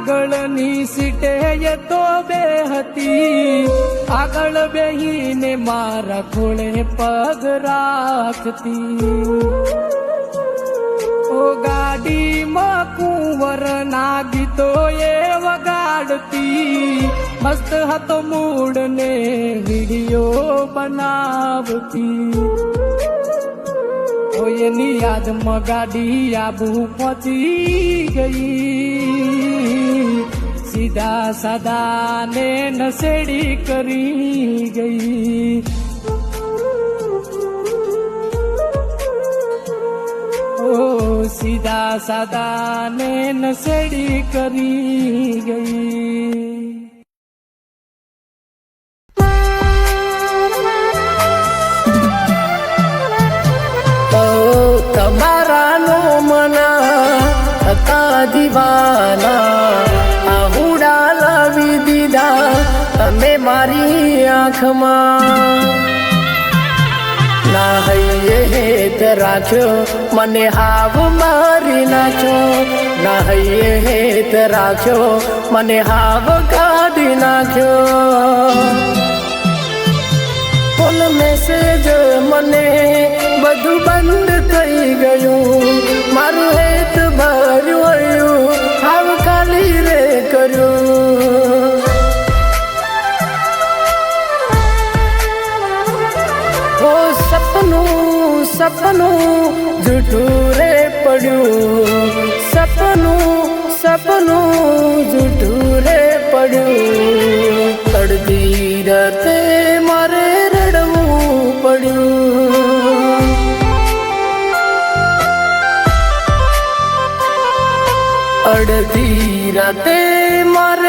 આગળની સીટે એ તો બે હતી, આગળ બેહીને મારા ખોળે પગ રાખતી. ઓ ગાડીમાં કુંવર ના ગીતો એ વગાડતી, મસ્ત હતો મૂડ ને વિડીયો બનાવતી. એની યાદમાં ગાડી આબુ પહોંચી ગઈ, સીધા સાદા ને નસેડી કરી ગઈ. સીધા સાદા ને નસેડી કરી ગઈ. તમારાનો મના હતા દીવાના, આહુડા લાવી દીધા તમે મારી આંખમાં. ના હૈયે હેત રાખ્યો મને હાવ મારી નાખ્યો, ના હૈયે હેત રાખ્યો મને હાવ કાઢી નાખ્યો. ફોન મેસેજ મને બધું બંધ થઈ ગયું, મારું હેત ભર્યું હાવ ખાલી રે કર્યું. સપનું જૂઠું રે પડ્યું, સપનું જૂઠું રે પડ્યું. અડધી રાતે મારે રડવું પડ્યું. અડધી રાતે મારે